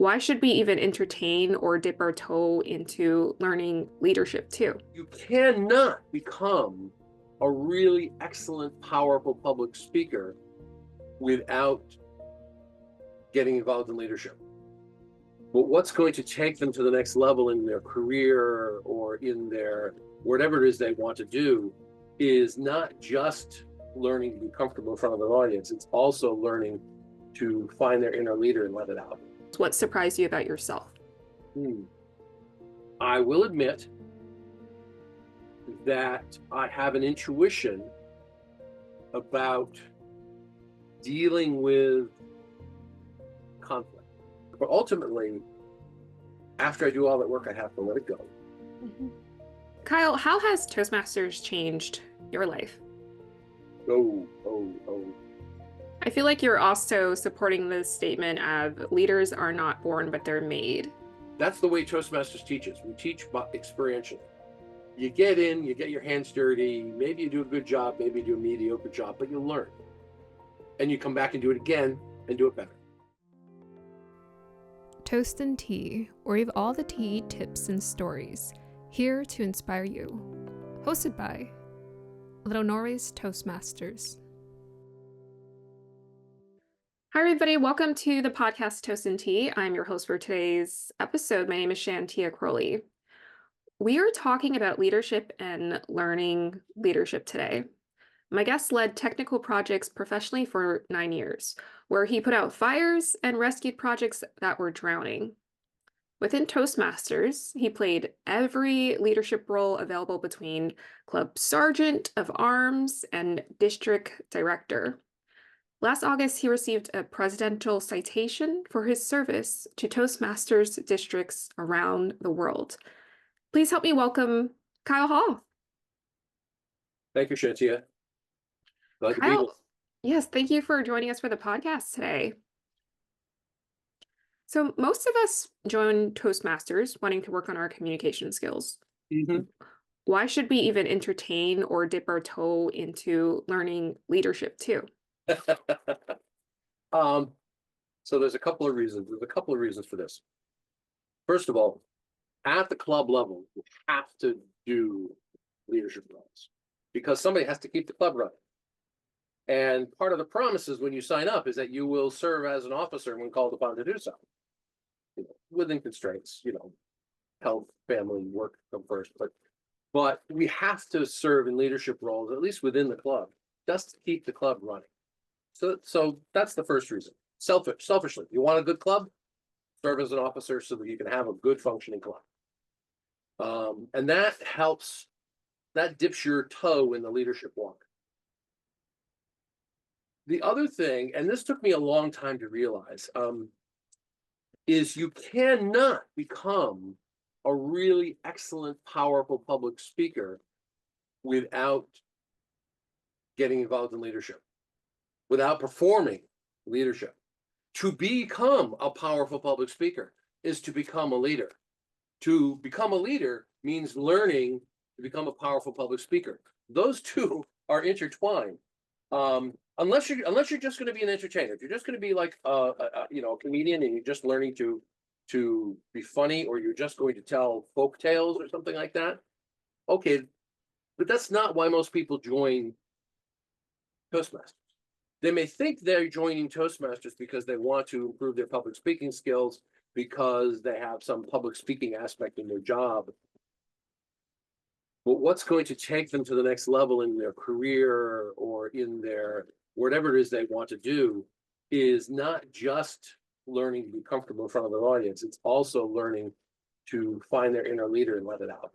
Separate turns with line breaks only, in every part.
Why should we even entertain or dip our toe into learning leadership too?
You cannot become a really excellent, powerful public speaker without getting involved in leadership. But what's going to take them to the next level in their career or in their whatever it is they want to do is not just learning to be comfortable in front of an audience, it's also learning to find their inner leader and let it out.
What surprised you about yourself?
I will admit that I have an intuition about dealing with conflict. But ultimately, after I do all that work, I have to let it go.
Kyle, how has Toastmasters changed your life?
Oh.
I feel like you're also supporting the statement of leaders are not born, but they're made.
That's the way Toastmasters teaches. We teach experientially. You get in, you get your hands dirty, maybe you do a good job, maybe you do a mediocre job, but you learn. And you come back and do it again and do it better.
Toast and Tea, where we have all the tea, tips, and stories, here to inspire you. Hosted by Little Norway's Toastmasters.
Hi, everybody. Welcome to the podcast Toast and Tea. I'm your host for today's episode. My name is Shantia Crowley. We are talking about leadership and learning leadership today. My guest led technical projects professionally for 9 years, where he put out fires and rescued projects that were drowning. Within Toastmasters, he played every leadership role available between Club Sergeant-at-Arms and District Director. Last August, he received a Presidential Citation for his service to Toastmasters districts around the world. Please help me welcome Kyle Hall.
Thank you, Shantia. Glad to be here.
Yes, thank you for joining us for the podcast today. So most of us join Toastmasters wanting to work on our communication skills. Why should we even entertain or dip our toe into learning leadership too?
So there's a couple of reasons. There's a couple of reasons for this. First of all, at the club level, you have to do leadership roles because somebody has to keep the club running. And part of the promises when you sign up is that you will serve as an officer when called upon to do so, within constraints, health, family, work come first. But we have to serve in leadership roles, at least within the club, just to keep the club running. So that's the first reason. Selfishly, you want a good club? Serve as an officer so that you can have a good functioning club. And that helps, that dips your toe in the leadership walk. The other thing, and this took me a long time to realize, is you cannot become a really excellent, powerful public speaker without getting involved in leadership, without performing leadership. To become a powerful public speaker is to become a leader. To become a leader means learning to become a powerful public speaker. Those two are intertwined. Unless you're just going to be an entertainer, if you're just going to be like a comedian and you're just learning to be funny, or you're just going to tell folk tales or something like that, okay, but that's not why most people join Toastmasters. They may think they're joining Toastmasters because they want to improve their public speaking skills, because they have some public speaking aspect in their job. But what's going to take them to the next level in their career or in their whatever it is they want to do is not just learning to be comfortable in front of an audience, it's also learning to find their inner leader and let it out.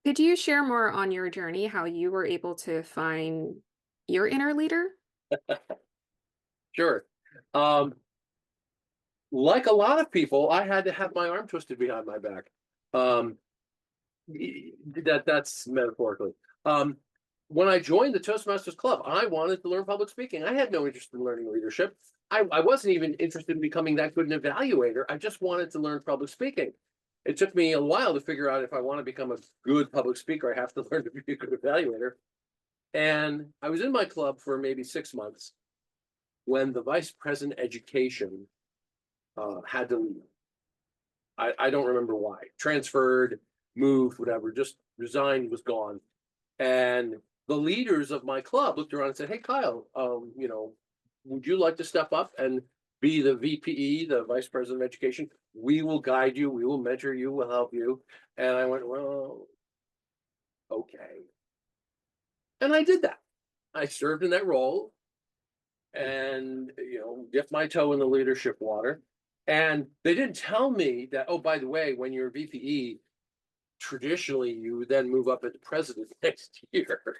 Could you share more on your journey, how you were able to find your inner leader?
Sure. Like a lot of people, I had to have my arm twisted behind my back. That's metaphorically. When I joined the Toastmasters Club, I wanted to learn public speaking. I had no interest in learning leadership. I wasn't even interested in becoming that good an evaluator. I just wanted to learn public speaking. It took me a while to figure out if I want to become a good public speaker, I have to learn to be a good evaluator. And I was in my club for maybe 6 months. when the vice president education had to leave. I don't remember why. Transferred, moved, whatever, just resigned, was gone. And the leaders of my club looked around and said, "Hey, Kyle, would you like to step up and be the VPE, the vice president of education? We will guide you, we will mentor you, we'll help you." And I went, "Well, okay." And I did that. I served in that role and, dipped my toe in the leadership water. And they didn't tell me that, oh, by the way, when you're VPE, traditionally you then move up as president next year.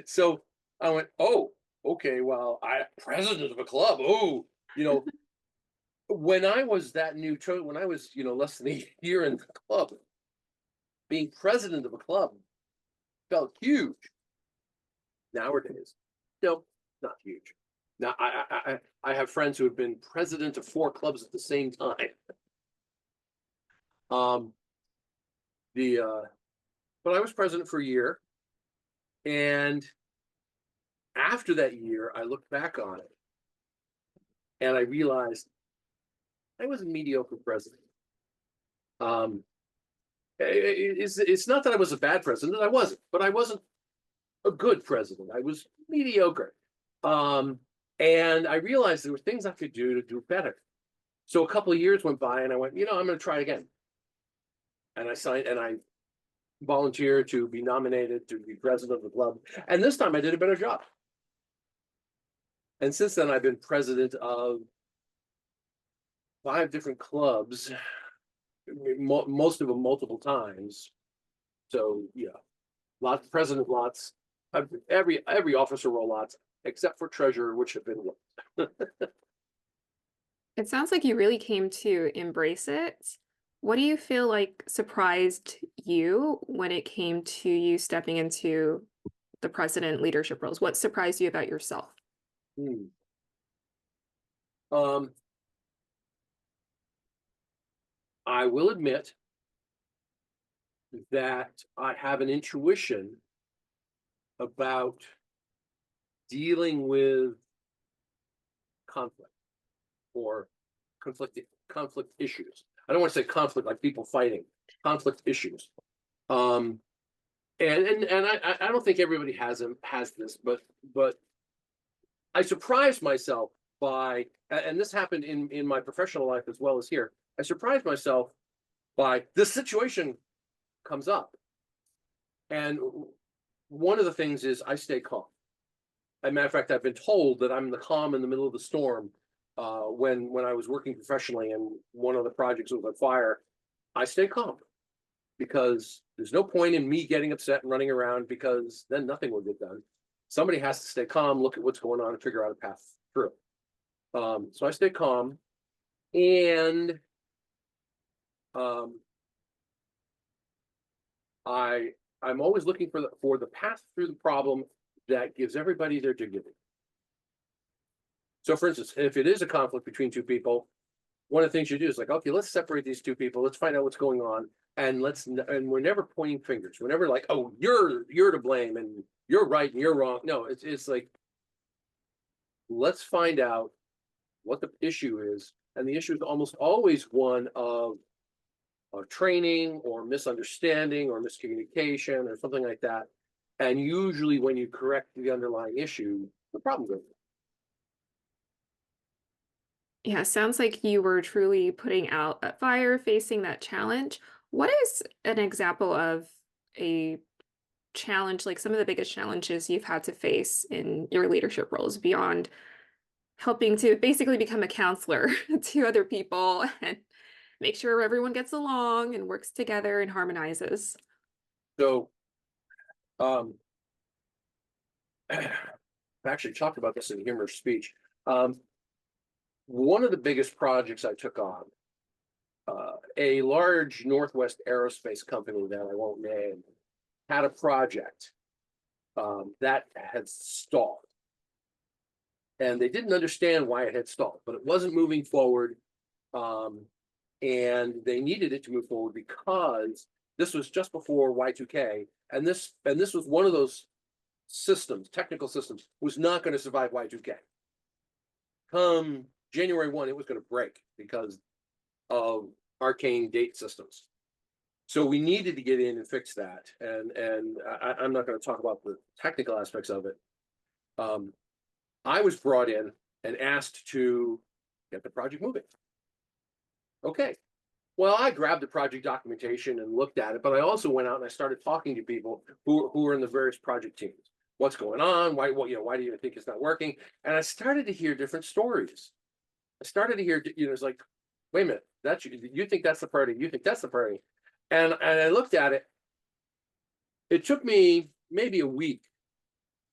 So I went, oh, okay, well, president of a club. Oh, when I was that new, when I was, less than a year in the club, being president of a club felt huge. Nowadays, no, not huge. Now, I have friends who have been president of 4 clubs at the same time. But I was president for a year, and after that year, I looked back on it, and I realized I was a mediocre president. It's not that I was a bad president. I wasn't, but I wasn't a good president. I was mediocre. And I realized there were things I could do to do better. So a couple of years went by, and I went, I'm going to try again. And I signed, and I volunteered to be nominated to be president of the club. And this time I did a better job. And since then, I've been president of 5 different clubs, most of them multiple times. So yeah, lots, president lots, every officer role lots, except for treasurer, which have been one.
It sounds like you really came to embrace it. What do you feel like surprised you when it came to you stepping into the president leadership roles? What surprised you about yourself?
I will admit that I have an intuition about dealing with conflict or conflict issues. I don't want to say conflict like people fighting, conflict issues. And I don't think everybody has this, but I surprised myself by, and this happened in my professional life as well as here. I surprised myself by this situation comes up, and one of the things is I stay calm. As a matter of fact, I've been told that I'm the calm in the middle of the storm. When I was working professionally and one of the projects was on fire, I stay calm because there's no point in me getting upset and running around, because then nothing will get done. Somebody has to stay calm, look at what's going on, and figure out a path through. So I stay calm, and I'm always looking for the path through the problem that gives everybody their dignity. So for instance, if it is a conflict between 2 people, one of the things you do is like, okay, let's separate these 2 people. Let's find out what's going on. And we're never pointing fingers. We're never like, oh, you're to blame and you're right and you're wrong. No, it's like, let's find out what the issue is. And the issue is almost always one of training or misunderstanding or miscommunication or something like that. And usually when you correct the underlying issue, the problem goes away.
Yeah, sounds like you were truly putting out a fire, facing that challenge. What is an example of a challenge, like some of the biggest challenges you've had to face in your leadership roles beyond helping to basically become a counselor to other people and make sure everyone gets along and works together and harmonizes?
So, I actually talked about this in Humorous speech. One of the biggest projects I took on, a large Northwest aerospace company that I won't name, had a project that had stalled. And they didn't understand why it had stalled, but it wasn't moving forward. And they needed it to move forward because this was just before Y2K. And this was one of those systems, technical systems, was not going to survive Y2K. Come January 1, it was going to break because of arcane date systems. So we needed to get in and fix that. And I'm not going to talk about the technical aspects of it. I was brought in and asked to get the project moving. Okay. Well, I grabbed the project documentation and looked at it, but I also went out and I started talking to people who are in the various project teams. What's going on? Why do you think it's not working? And I started to hear different stories. I started to hear, it's like, wait a minute, you think that's the priority, you think that's the priority. And I looked at it. It took me maybe a week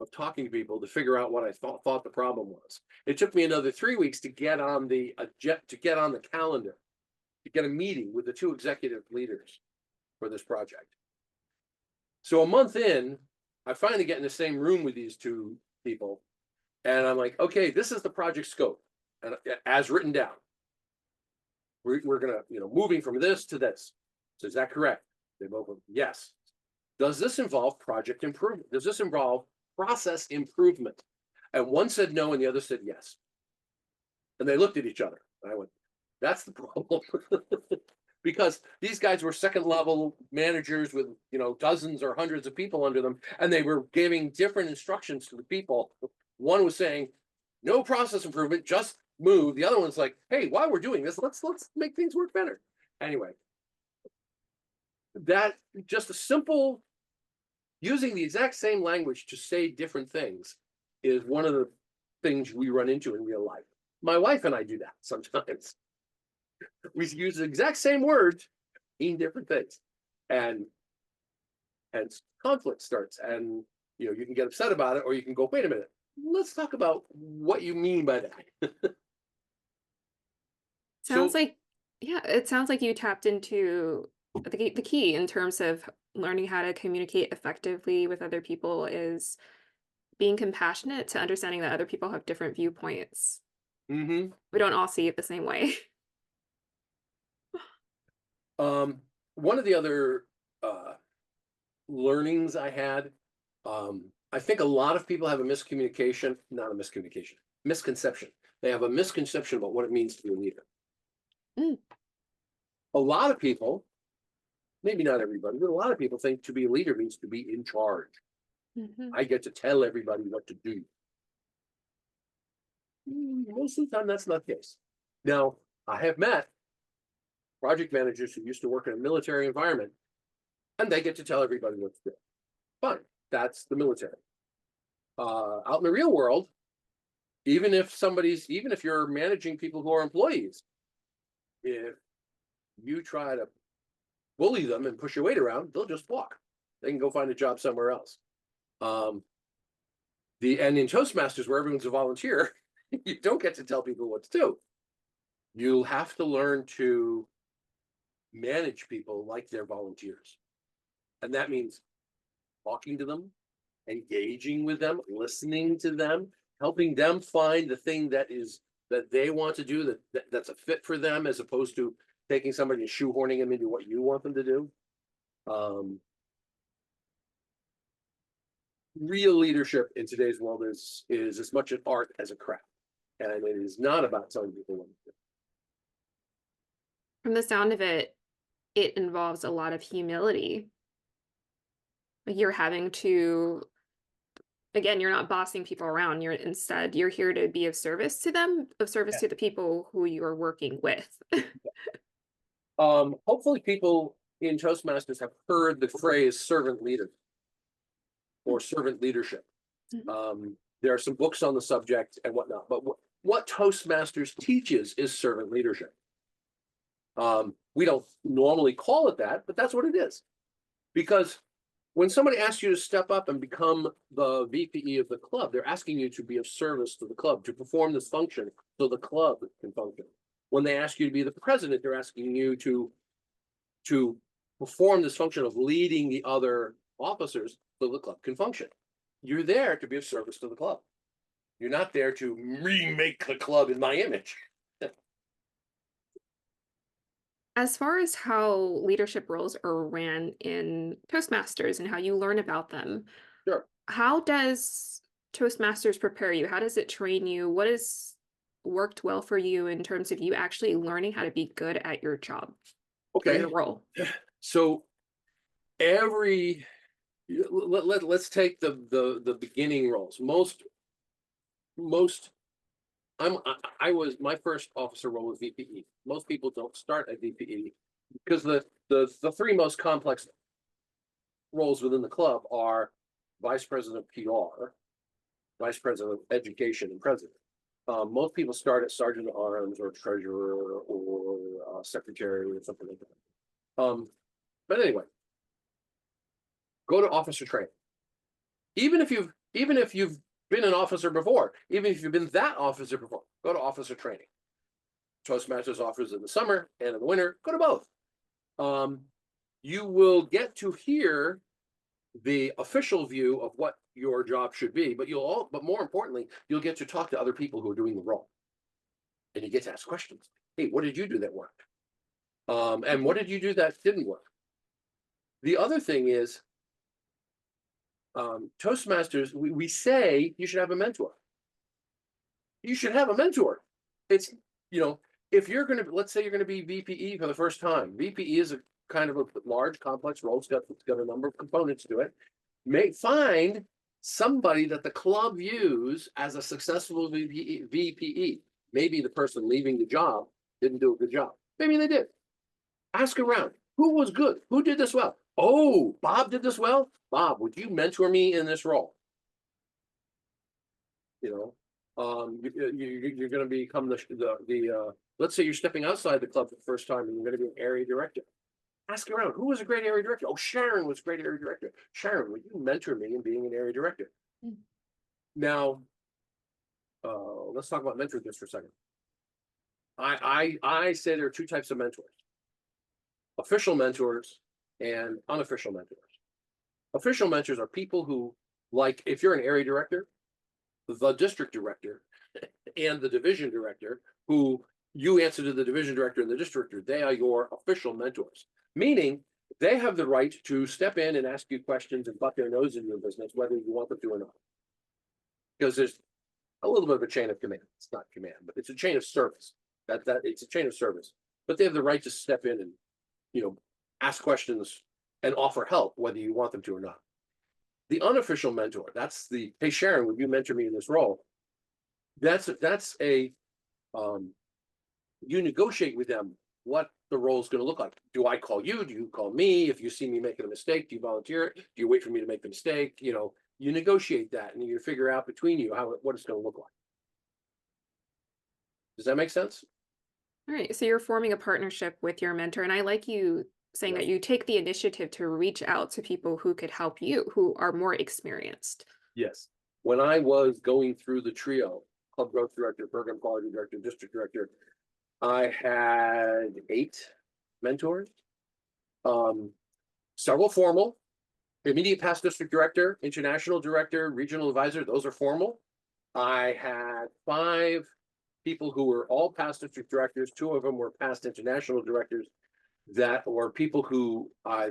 of talking to people to figure out what I thought the problem was. It took me another 3 weeks to get on the calendar, to get a meeting with the 2 executive leaders for this project. So a month in, I finally get in the same room with these 2 people, and I'm like, okay, this is the project scope, and as written down. We're gonna, moving from this to this. So is that correct? They both went, yes. Does this involve project improvement? Does this involve process improvement? And one said no, and the other said yes. And they looked at each other. And I went, that's the problem. Because these guys were second level managers with, dozens or hundreds of people under them, and they were giving different instructions to the people. One was saying, no process improvement, just move. The other one's like, hey, while we're doing this, let's make things work better. Anyway, that just a simple using the exact same language to say different things is one of the things we run into in real life. My wife and I do that sometimes. We use the exact same words, mean different things, and conflict starts. And you can get upset about it, or you can go, wait a minute, let's talk about what you mean by that.
Sounds like, yeah, it sounds like you tapped into the key in terms of learning how to communicate effectively with other people is being compassionate to understanding that other people have different viewpoints.
Mm-hmm.
We don't all see it the same way.
One of the other learnings I had, I think a lot of people have a misconception. They have a misconception about what it means to be a leader.
Mm.
A lot of people, maybe not everybody, but a lot of people think to be a leader means to be in charge.
Mm-hmm.
I get to tell everybody what to do. Most of the time, that's not the case. Now, I have met project managers who used to work in a military environment, and they get to tell everybody what to do. Fine, that's the military. Out in the real world, even if you're managing people who are employees, if you try to bully them and push your weight around, they'll just walk. They can go find a job somewhere else. And in Toastmasters, where everyone's a volunteer, you don't get to tell people what to do. You'll have to learn to manage people like they're volunteers. And that means talking to them, engaging with them, listening to them, helping them find the thing that they want to do, that's a fit for them, as opposed to taking somebody and shoehorning them into what you want them to do. Real leadership in today's world is as much an art as a craft, and it is not about telling people what to do.
From the sound of it, it involves a lot of humility. Like you're having to, again, you're not bossing people around. You're here to be of service to them, of service to the people who you are working with.
Hopefully people in Toastmasters have heard the phrase servant leader or servant leadership.
Mm-hmm.
There are some books on the subject and whatnot, but what Toastmasters teaches is servant leadership. We don't normally call it that, but that's what it is. Because when somebody asks you to step up and become the VPE of the club, they're asking you to be of service to the club, to perform this function so the club can function. When they ask you to be the president, they're asking you to perform this function of leading the other officers so the club can function. You're there to be of service to the club. You're not there to remake the club in my image.
As far as how leadership roles are ran in Toastmasters and how you learn about them,
Sure.
How does Toastmasters prepare you? How does it train you? What has worked well for you in terms of you actually learning how to be good at your job or
Okay,
your role?
so every let's take the beginning roles. Most I was my first officer role was VPE. Most people don't start at VPE because the three most complex roles within the club are vice president of PR, vice president of education, and president. Most people start at Sgt-at-Arms or treasurer or secretary or something like that. But anyway, go to officer training. Even if you've been an officer before, even if you've been that officer before, go to officer training. Toastmasters offers in the summer and in the winter. Go to both. You will get to hear the official view of what your job should be, but but more importantly, you'll get to talk to other people who are doing the role, and you get to ask questions. Hey, what did you do that worked? And what did you do that didn't work? The other thing is, Toastmasters, we say you should have a mentor. You should have a mentor. It's, if you're going to, let's say you're going to be VPE for the first time. VPE is a kind of a large, complex role. It's got a number of components to it. Find somebody that the club views as a successful VPE. Maybe the person leaving the job didn't do a good job. Maybe they did. Ask around. Who was good? Who did this well? Oh, Bob did this well. Bob, would you mentor me in this role? You're going to become let's say you're stepping outside the club for the first time and you're going to be an area director. Ask around, who was a great area director? Oh, Sharon was a great area director. Sharon, would you mentor me in being an area director? Mm. Now, let's talk about mentor just for a second. I say there are two types of mentors: official mentors and unofficial mentors. Official mentors are people who, like, if you're an area director, the district director and the division director, who you answer to the division director and the district director, they are your official mentors, meaning they have the right to step in and ask you questions and butt their nose in your business, whether you want them to or not. Because there's a little bit of a chain of command. It's not command, but it's a chain of service. It's a chain of service. But they have the right to step in and, ask questions and offer help, whether you want them to or not. The unofficial mentor, that's the, hey, Sharon, would you mentor me in this role? That's a, you negotiate with them what the role is going to look like. Do I call you? Do you call me? If you see me making a mistake, do you volunteer it? Do you wait for me to make the mistake? You negotiate that and you figure out between you what it's going to look like. Does that make sense?
All right. So you're forming a partnership with your mentor. And I like you saying that you take the initiative to reach out to people who could help you, who are more experienced.
Yes. When I was going through the trio, club growth director, program quality director, district director, I had 8 mentors, several formal, immediate past district director, international director, regional advisor. Those are formal. I had 5 people who were all past district directors. 2 of them were past international directors, that were people who I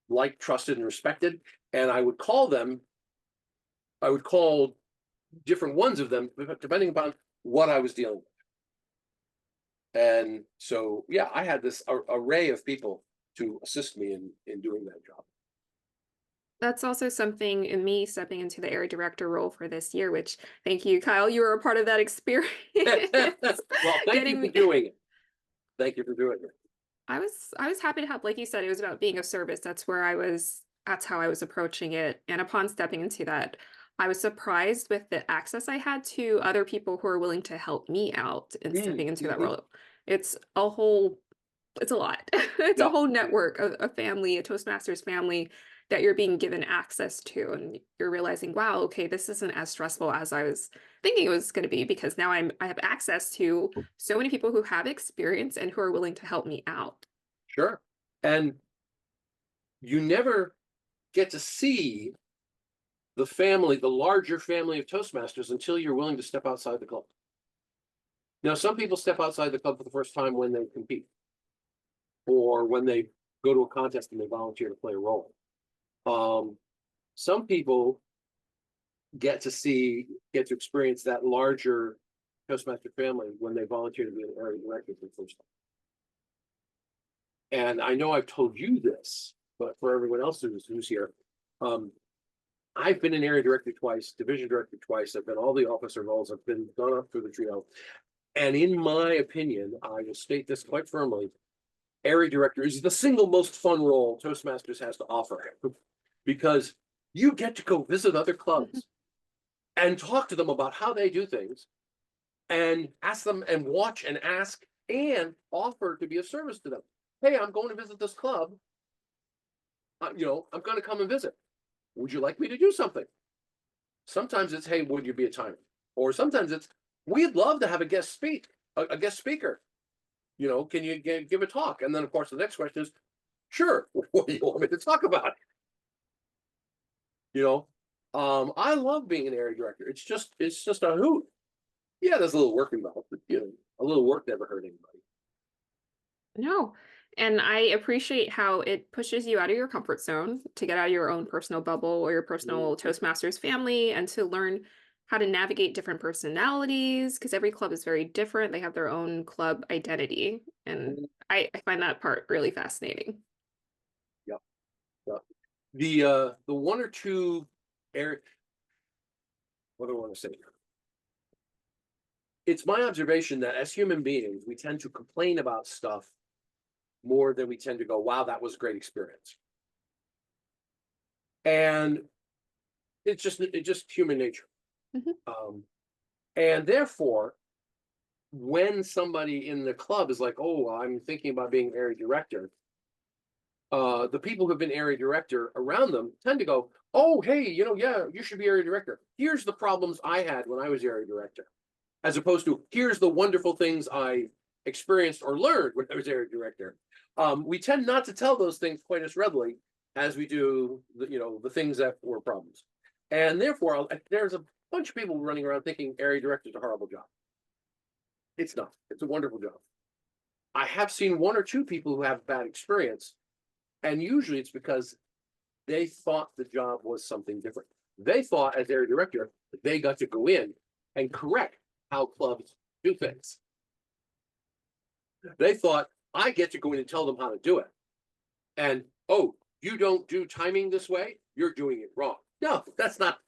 liked, trusted, and respected. And I would call different ones of them, depending upon what I was dealing with. And so, yeah, I had this array of people to assist me in doing that job.
That's also something in me stepping into the area director role for this year, which, thank you, Kyle. You were a part of that experience.
Well, thank you for doing it. Thank you for doing it.
I was happy to help. Like you said, it was about being of service. That's how I was approaching it. And upon stepping into that, I was surprised with the access I had to other people who are willing to help me out in stepping into that role. It's a lot. It's a whole network, a family, a Toastmasters family that you're being given access to. And you're realizing, wow, okay, this isn't as stressful as I was thinking it was going to be, because now I have access to so many people who have experience and who are willing to help me out.
Sure. And you never get to see the larger family of Toastmasters, until you're willing to step outside the club. Now, some people step outside the club for the first time when they compete, or when they go to a contest and they volunteer to play a role. Some people get to experience that larger Toastmaster family when they volunteer to be an area director for the first time. And I know I've told you this, but for everyone else who's here, I've been an area director twice, division director twice. I've been all the officer roles. I've been gone up through the trio. And in my opinion, I will state this quite firmly, area director is the single most fun role Toastmasters has to offer, because you get to go visit other clubs and talk to them about how they do things and ask them and watch and ask and offer to be of service to them. Hey, I'm going to visit this club. I'm going to come and visit. Would you like me to do something? Sometimes it's, hey, would you be a timer? Or sometimes it's, we'd love to have a guest speaker. Can you give a talk? And then, of course, the next question is, sure, what do you want me to talk about? I love being an area director. It's just a hoot. Yeah, there's a little work involved, but a little work never hurt anybody.
No. And I appreciate how it pushes you out of your comfort zone to get out of your own personal bubble or your personal Toastmasters family and to learn how to navigate different personalities, because every club is very different. They have their own club identity. And I find that part really fascinating.
Yeah. The one or two area, what do I want to say here? It's my observation that as human beings, we tend to complain about stuff more than we tend to go, wow, that was a great experience. And it's just human nature. And therefore, when somebody in the club is like, oh, I'm thinking about being area director, the people who've been area director around them tend to go, oh, hey, yeah, you should be area director. Here's the problems I had when I was area director, as opposed to here's the wonderful things I experienced or learned when I was area director. We tend not to tell those things quite as readily as we do the things that were problems. And therefore, there's a bunch of people running around thinking area director is a horrible job. It's not. It's a wonderful job. I have seen one or two people who have bad experience, and usually it's because they thought the job was something different. They thought as area director, they got to go in and correct how clubs do things. They thought, I get to go in and tell them how to do it. And, oh, you don't do timing this way? You're doing it wrong. No, that's not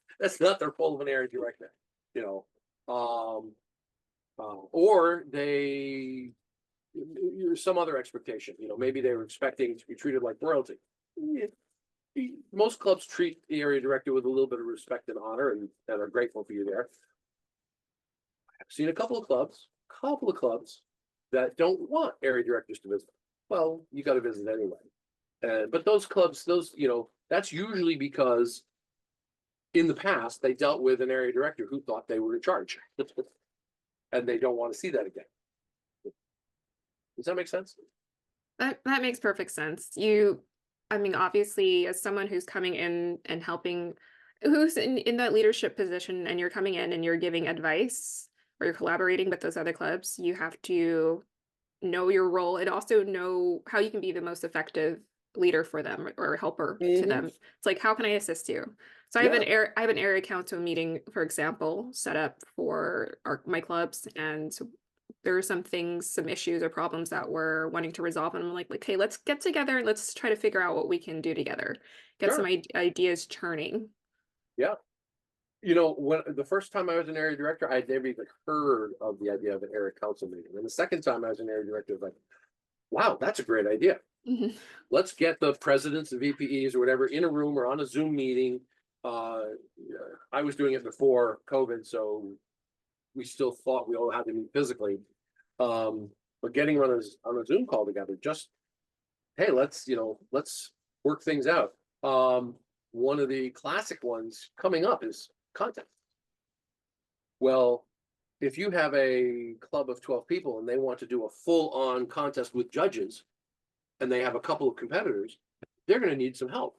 their role of an area director, or some other expectation, maybe they were expecting to be treated like royalty. Most clubs treat the area director with a little bit of respect and honor and are grateful for you there. I've seen a couple of clubs that don't want area directors to visit. Well, you got to visit anyway. But those clubs, that's usually because in the past, they dealt with an area director who thought they were in charge. And they don't want to see that again. Does that make sense?
That makes perfect sense. Obviously, as someone who's coming in and helping, who's in that leadership position, and you're coming in and you're giving advice or you're collaborating with those other clubs, you have to know your role and also know how you can be the most effective leader for them or helper to them. It's like, how can I assist you? So I have an area council meeting, for example, set up for my clubs, and so there are some issues or problems that we're wanting to resolve, and I'm like, okay, let's get together and let's try to figure out what we can do together, get some ideas churning.
Yeah. When the first time I was an area director, I'd never even heard of the idea of an area council meeting. And the second time I was an area director, I was like, wow, that's a great idea. Let's get the presidents and VPEs or whatever in a room or on a Zoom meeting. I was doing it before COVID, so we still thought we all had to meet physically. But getting on a Zoom call together, just, hey, let's work things out. One of the classic ones coming up is content. Well, if you have a club of 12 people and they want to do a full-on contest with judges, and they have a couple of competitors, they're going to need some help.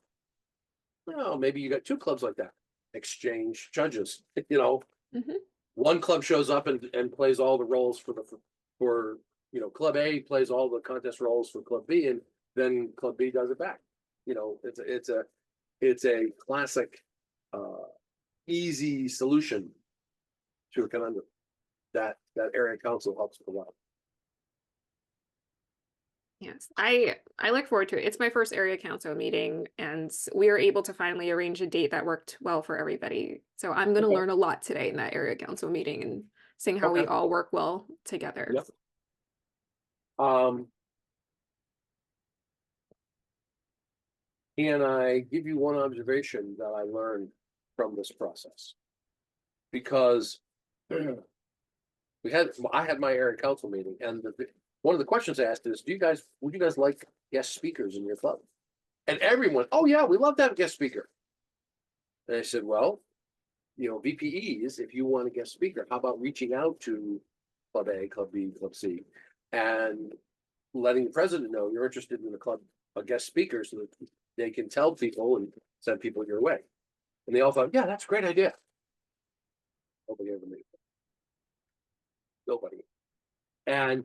Well, maybe you got two clubs like that. Exchange judges. One club shows up and plays all the roles for Club A plays all the contest roles for Club B, and then Club B does it back. It's a classic easy solution to a conundrum that area council helps provide.
Yes, I look forward to it. It's my first area council meeting, and we were able to finally arrange a date that worked well for everybody. So I'm going to
Okay.
learn a lot today in that area council meeting and seeing how we
Okay.
all work well together.
Yep. Can I give you one observation that I learned from this process? Because I had my area council meeting, and one of the questions I asked is, would you guys like guest speakers in your club? And everyone, oh yeah, we love to have a guest speaker. And I said, well, VPEs, if you want a guest speaker, how about reaching out to Club A, Club B, Club C, and letting the president know you're interested in a guest speaker, so that they can tell people and send people your way. And they all thought, yeah, that's a great idea. Nobody ever made it. Nobody. And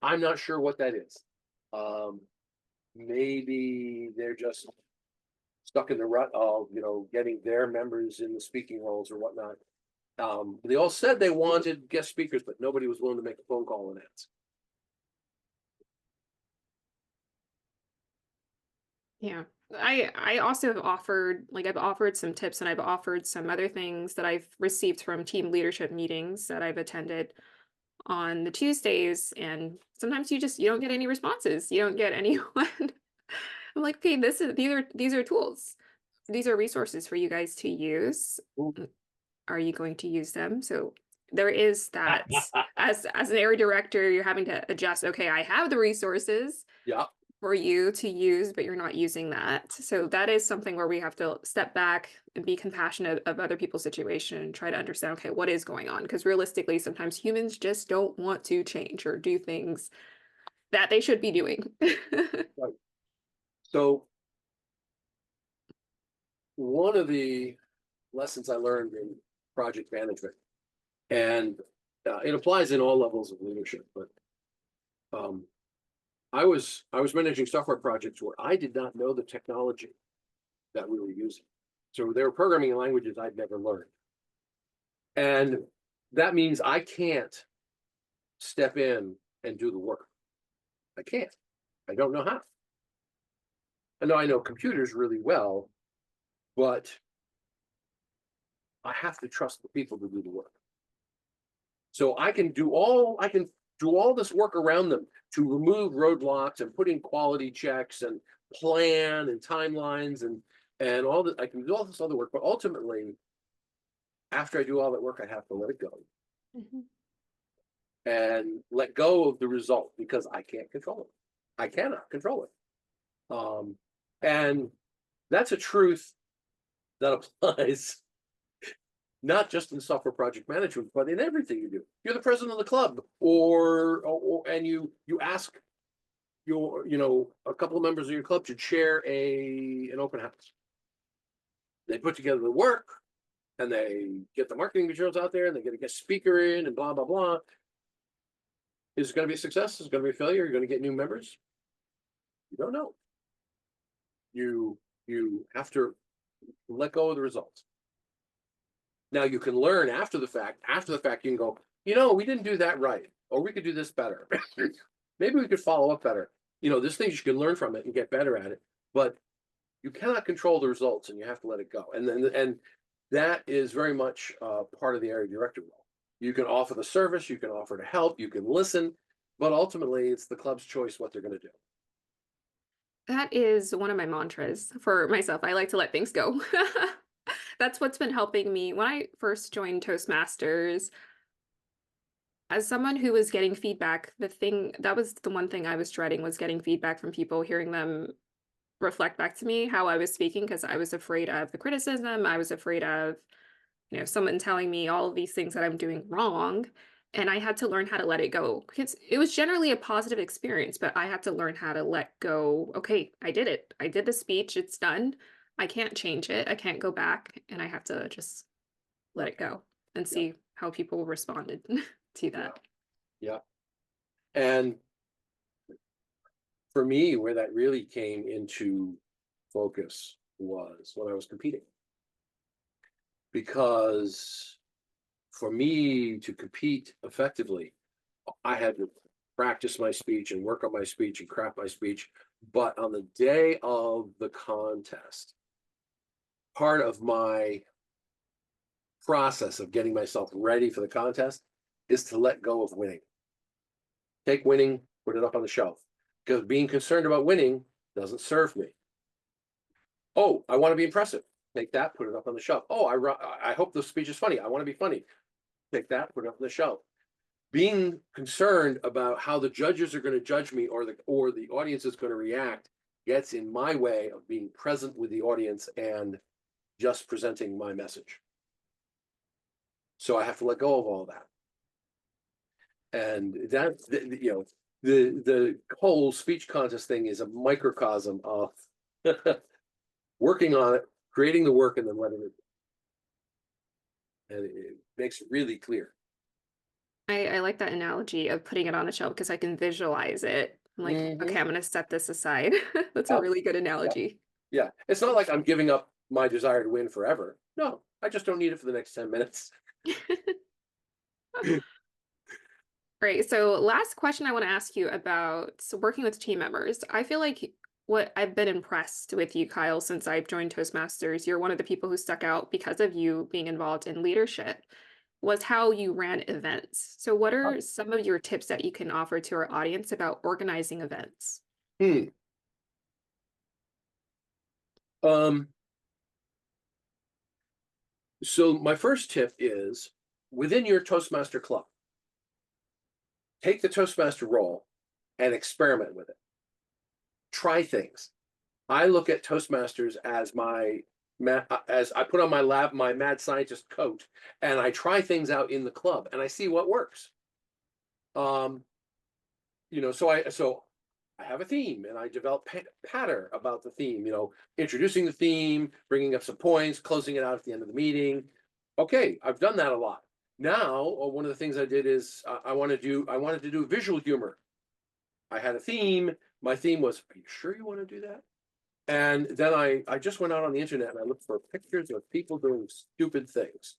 I'm not sure what that is. Maybe they're just stuck in the rut of, getting their members in the speaking roles or whatnot. They all said they wanted guest speakers, but nobody was willing to make a phone call and ask.
Yeah. I also have offered, I've offered some tips, and I've offered some other things that I've received from team leadership meetings that I've attended on the Tuesdays, and sometimes you don't get any responses. You don't get anyone. I'm like, okay, these are tools. These are resources for you guys to use. Are you going to use them? So there is that. as an area director, you're having to adjust. Okay, I have the resources.
Yeah.
For you to use, but you're not using that. So that is something where we have to step back and be compassionate of other people's situation and try to understand, okay, what is going on? Because realistically, sometimes humans just don't want to change or do things that they should be doing.
Right. So one of the lessons I learned in project management, and it applies in all levels of leadership, but I was managing software projects where I did not know the technology that we were using. So they were programming in languages I'd never learned. And that means I can't step in and do the work. I can't. I don't know how. I know computers really well, but I have to trust the people to do the work. So I can do all this work around them to remove roadblocks and put in quality checks and plan and timelines and all that. I can do all this other work, but ultimately, after I do all that work, I have to let it go. Mm-hmm. And let go of the result, because I can't control it. I cannot control it. And that's a truth that applies not just in software project management, but in everything you do. You're the president of the club, and you ask a couple of members of your club to chair an open house. They put together the work, and they get the marketing materials out there, and they get a guest speaker in, and blah blah blah. Is it going to be a success? Is it going to be a failure? You're going to get new members? You don't know. You have to let go of the results. Now you can learn after the fact. After the fact, you can go, we didn't do that right, or we could do this better. Maybe we could follow up better. There's things you can learn from it and get better at it, but you cannot control the results, and you have to let it go. And that is very much part of the area director role. You can offer the service, you can offer to help, you can listen, but ultimately it's the club's choice what they're going to do.
That is one of my mantras for myself. I like to let things go. That's what's been helping me. When I first joined Toastmasters, as someone who was getting feedback, that was the one thing I was dreading, was getting feedback from people, hearing them reflect back to me how I was speaking, because I was afraid of the criticism. I was afraid of, someone telling me all of these things that I'm doing wrong. And I had to learn how to let it go, because it was generally a positive experience, but I had to learn how to let go. Okay, I did it. I did the speech. It's done. I can't change it. I can't go back. And I have to just let it go and see how people responded to that.
Yeah. And for me, where that really came into focus was when I was competing. because for me to compete effectively, I had to practice my speech and work on my speech and craft my speech. But on the day of the contest, part of my process of getting myself ready for the contest is to let go of winning. Take winning, put it up on the shelf, because being concerned about winning doesn't serve me. Oh, I want to be impressive. Take that, put it up on the shelf. Oh, I hope the speech is funny. I want to be funny. Take that, put it up on the shelf. Being concerned about how the judges are going to judge me or the audience is going to react gets in my way of being present with the audience and just presenting my message. So I have to let go of all that. And that, you know, the whole speech contest thing is a microcosm of working on it, creating the work, and then letting it. And it makes it really clear.
I like that analogy of putting it on a shelf because I can visualize it. I'm like, okay, I'm going to set this aside. That's a really good analogy.
Yeah. It's not like I'm giving up my desire to win forever. No, I just don't need it for the next 10 minutes.
Right. So last question I want to ask you about working with team members. I feel like what I've been impressed with you, Kyle, since I've joined Toastmasters, you're one of the people who stuck out because of you being involved in leadership, was how you ran events. So what are some of your tips that you can offer to our audience about organizing events?
So my first tip is within your Toastmaster club, take the Toastmaster role and experiment with it. Try things. I look at Toastmasters as as I put on my mad scientist coat and I try things out in the club and I see what works. You know, so I have a theme and I develop patter about the theme, you know, introducing the theme, bringing up some points, closing it out at the end of the meeting. Okay, I've done that a lot. Now, one of the things I did is I wanted to do visual humor. I had a theme. My theme was, are you sure you want to do that? And then I just went out on the internet and I looked for pictures of people doing stupid things.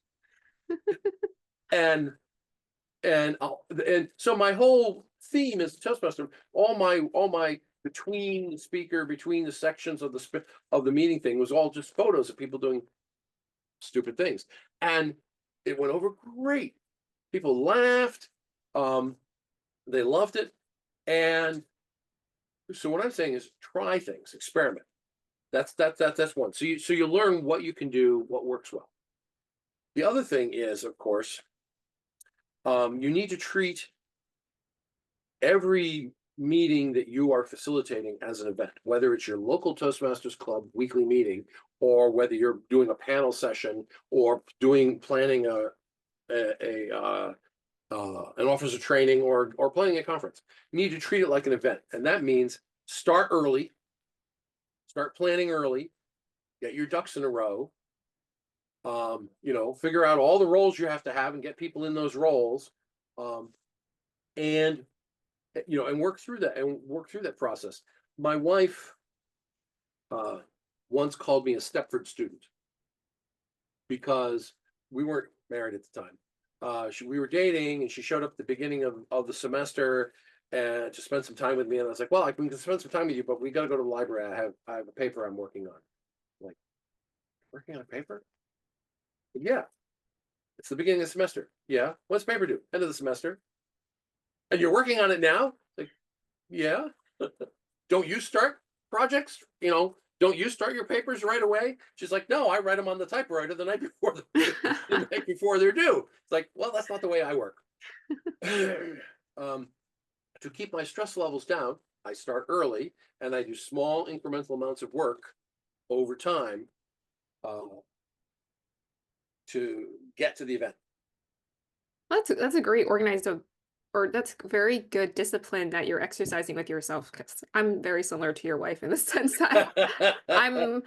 and so my whole theme is Toastmaster. All my between the sections of the meeting thing was all just photos of people doing stupid things, and it went over great. People laughed, they loved it, and so what I'm saying is try things, experiment. That's one. So you learn what you can do, what works well. The other thing is, of course, you need to treat every meeting that you are facilitating as an event, whether it's your local Toastmasters Club weekly meeting, or whether you're doing a panel session or planning an officer training or planning a conference. You need to treat it like an event, and that means start early, start planning early, get your ducks in a row. You know, figure out all the roles you have to have and get people in those roles, and you know, and work through that process. My wife once called me a Stepford student because we weren't married at the time. We were dating, and she showed up at the beginning of the semester and to spend some time with me. And I was like, well, I can spend some time with you, but we got to go to the library. I have a paper I'm working on. I'm like, working on a paper? Yeah, it's the beginning of the semester. Yeah, what's paper due? End of the semester. And you're working on it now? Like, yeah. Don't you start projects? You know, don't you start your papers right away? She's like, no, I write them on the typewriter the night before the night before they're due. It's like, well, that's not the way I work. To keep my stress levels down, I start early and I do small incremental amounts of work over time to get to the event.
That's a great organized or that's very good discipline that you're exercising with yourself, because I'm very similar to your wife in the sense that I'm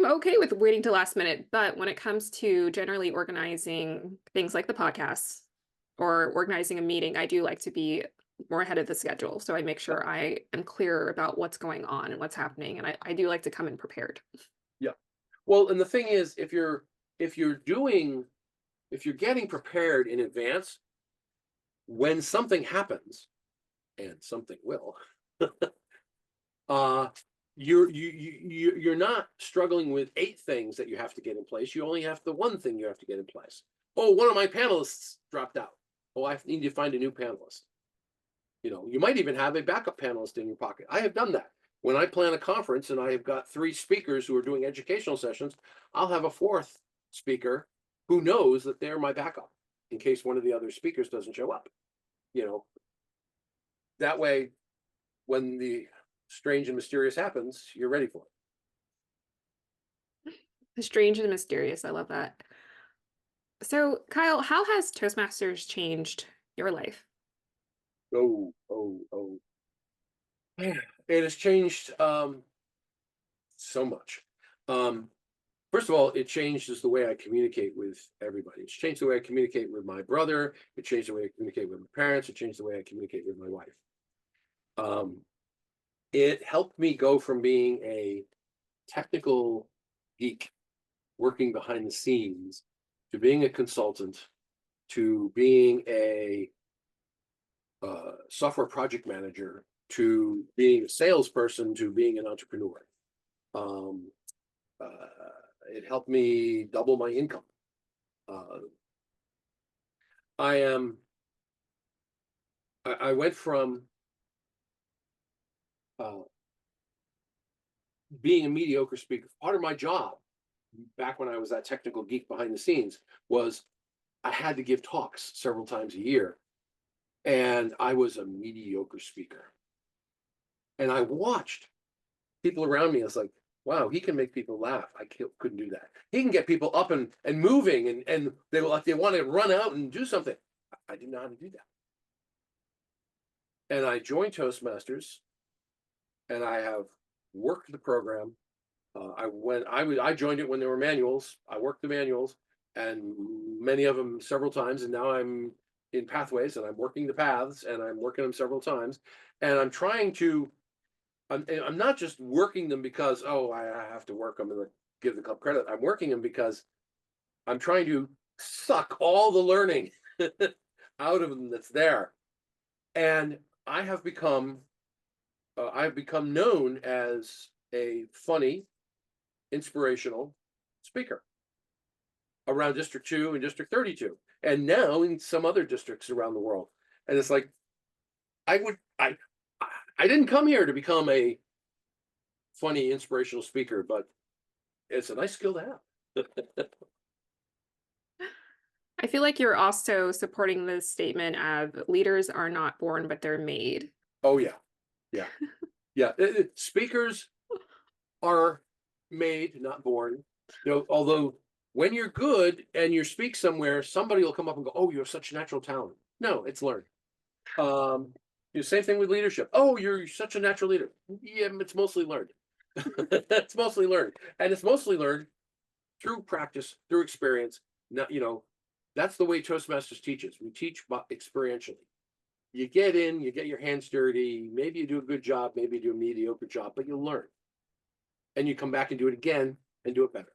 okay with waiting till last minute, but when it comes to generally organizing things like the podcast or organizing a meeting, I do like to be more ahead of the schedule. So I make sure I am clear about what's going on and what's happening. And I do like to come in prepared.
Yeah. Well, and the thing is, if you're if you're getting prepared in advance, when something happens, and something will, you're not struggling with 8 things that you have to get in place. You only have the one thing you have to get in place. Oh, one of my panelists dropped out. Oh, I need to find a new panelist. You might even have a backup panelist in your pocket. I have done that. When I plan a conference and I have got 3 speakers who are doing educational sessions, I'll have a 4th speaker who knows that they're my backup in case one of the other speakers doesn't show up. That way, when the strange and mysterious happens, you're ready for it.
The strange and mysterious. I love that. So, Kyle, how has Toastmasters changed your life?
Oh. It has changed so much. First of all, it changes the way I communicate with everybody. It's changed the way I communicate with my brother. It changed the way I communicate with my parents. It changed the way I communicate with my wife. It helped me go from being a technical geek working behind the scenes to being a consultant to being a software project manager to being a salesperson to being an entrepreneur. It helped me double my income. I went from being a mediocre speaker. Part of my job back when I was that technical geek behind the scenes was I had to give talks several times a year, and I was a mediocre speaker. And I watched people around me. I was like, wow, he can make people laugh. I couldn't do that. He can get people up and moving, and they want to run out and do something. I didn't know how to do that. And I joined Toastmasters, and I have worked the program. I joined it when there were manuals. I worked the manuals, and many of them several times. And now I'm in pathways, and I'm working the paths, and I'm working them several times. And I'm trying to. I'm not just working them because, I have to work them and give the club credit. I'm working them because I'm trying to suck all the learning out of them that's there. And I've become known as a funny, inspirational speaker around District 2 and District 32, and now in some other districts around the world. And it's like, I didn't come here to become a funny, inspirational speaker, but it's a nice skill to have.
I feel like you're also supporting the statement of leaders are not born, but they're made.
Oh, yeah. Speakers are made, not born. Although when you're good and you speak somewhere, somebody will come up and go, "Oh, you have such natural talent." No, it's learned. Same thing with leadership. "Oh, you're such a natural leader." Yeah, it's mostly learned. It's mostly learned, and it's mostly learned through practice, through experience. Now, that's the way Toastmasters teaches. We teach experientially. You get in, you get your hands dirty. Maybe you do a good job, maybe you do a mediocre job, but you'll learn, and you come back and do it again and do it better.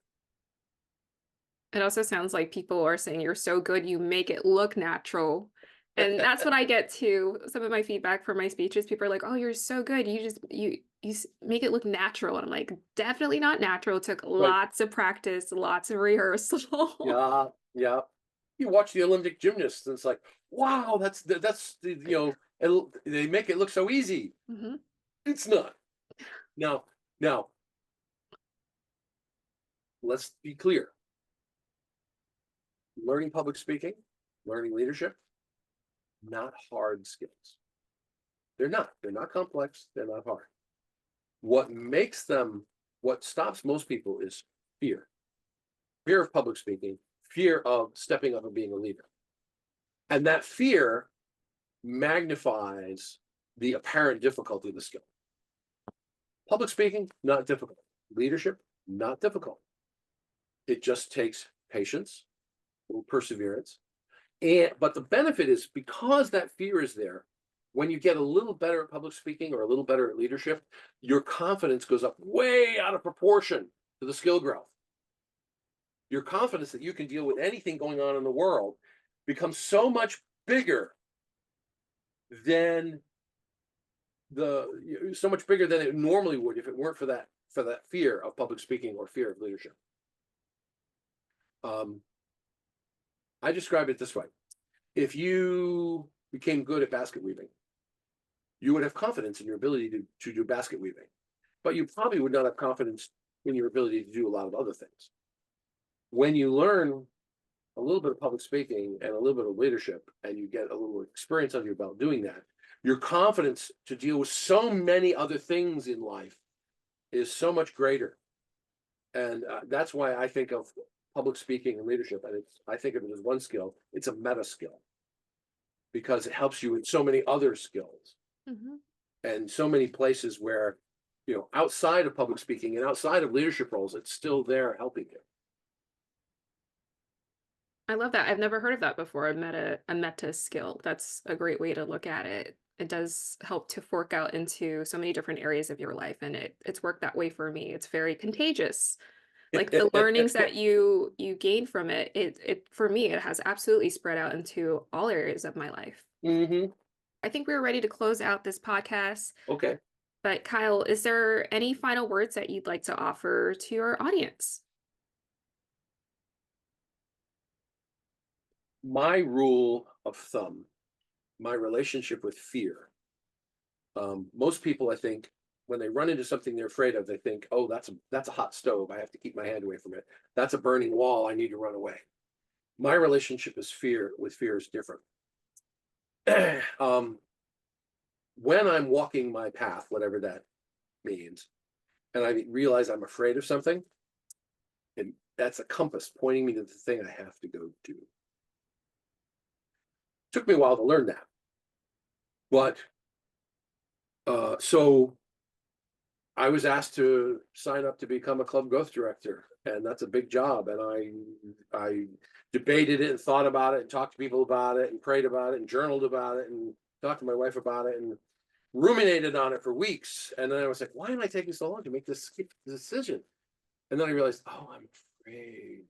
It also sounds like people are saying you're so good, you make it look natural. And that's what I get to some of my feedback for my speeches. People are like, "Oh, you're so good. You make it look natural." And I'm like, definitely not natural. It took lots of practice, lots of rehearsal.
Yeah. You watch the Olympic gymnasts, and it's like, wow, that's they make it look so easy.
Mm-hmm.
It's not. Now, let's be clear. Learning public speaking, learning leadership, not hard skills. They're not complex. They're not hard. What stops most people is fear. Fear of public speaking, fear of stepping up and being a leader. And that fear magnifies the apparent difficulty of the skill. Public speaking, not difficult. Leadership, not difficult. It just takes patience, perseverance. But the benefit is, because that fear is there, when you get a little better at public speaking or a little better at leadership, your confidence goes up way out of proportion to the skill growth. your confidence that you can deal with anything going on in the world becomes so much bigger than so much bigger than it normally would if it weren't for that fear of public speaking or fear of leadership. I describe it this way: if you became good at basket weaving, you would have confidence in your ability to do basket weaving, but you probably would not have confidence in your ability to do a lot of other things. When you learn a little bit of public speaking and a little bit of leadership, and you get a little experience under your belt doing that, your confidence to deal with so many other things in life is so much greater. And that's why I think of public speaking and leadership, and I think of it as one skill. It's a meta skill because it helps you in so many other skills and so many places where, outside of public speaking and outside of leadership roles, it's still there helping you.
I love that. I've never heard of that before. A meta skill. That's a great way to look at it. It does help to fork out into so many different areas of your life, and it's worked that way for me. It's very contagious. Like the learnings that you gain from it for me, it has absolutely spread out into all areas of my life. I think we're ready to close out this podcast.
Okay.
But Kyle, is there any final words that you'd like to offer to your audience?
My rule of thumb, my relationship with fear. Most people, I think, when they run into something they're afraid of, they think, "Oh, that's a hot stove. I have to keep my hand away from it. That's a burning wall. I need to run away." My relationship with fear is different. When I'm walking my path, whatever that means, and I realize I'm afraid of something, and that's a compass pointing me to the thing I have to go do. Took me a while to learn that, but so I was asked to sign up to become a club growth director, and that's a big job. And I debated it and thought about it and talked to people about it and prayed about it and journaled about it and talked to my wife about it and ruminated on it for weeks. And then I was like, why am I taking so long to make this decision? And then I realized, oh, I'm afraid.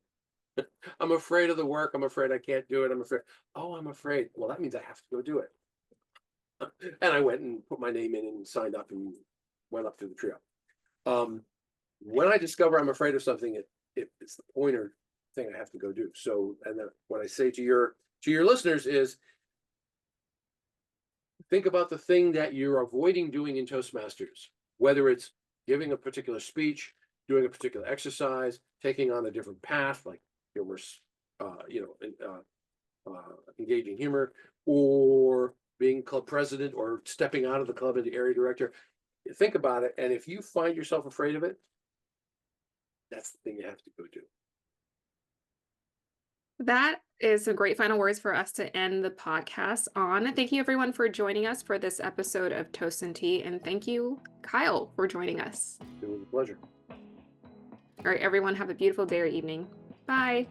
I'm afraid of the work. I'm afraid I can't do it. I'm afraid. Oh, I'm afraid. Well, that means I have to go do it. And I went and put my name in and signed up and went up through the trio. When I discover I'm afraid of something, it's the pointer thing I have to go do. So, and then what I say to your listeners is, think about the thing that you're avoiding doing in Toastmasters, whether it's giving a particular speech, doing a particular exercise, taking on a different path, like humorous, engaging humor, or being club president, or stepping out of the club into area director. Think about it, and if you find yourself afraid of it, that's the thing you have to go do.
That is some great final words for us to end the podcast on. Thank you, everyone, for joining us for this episode of Toast and Tea, and thank you, Kyle, for joining us.
It was a pleasure.
All right, everyone, have a beautiful day or evening. Bye.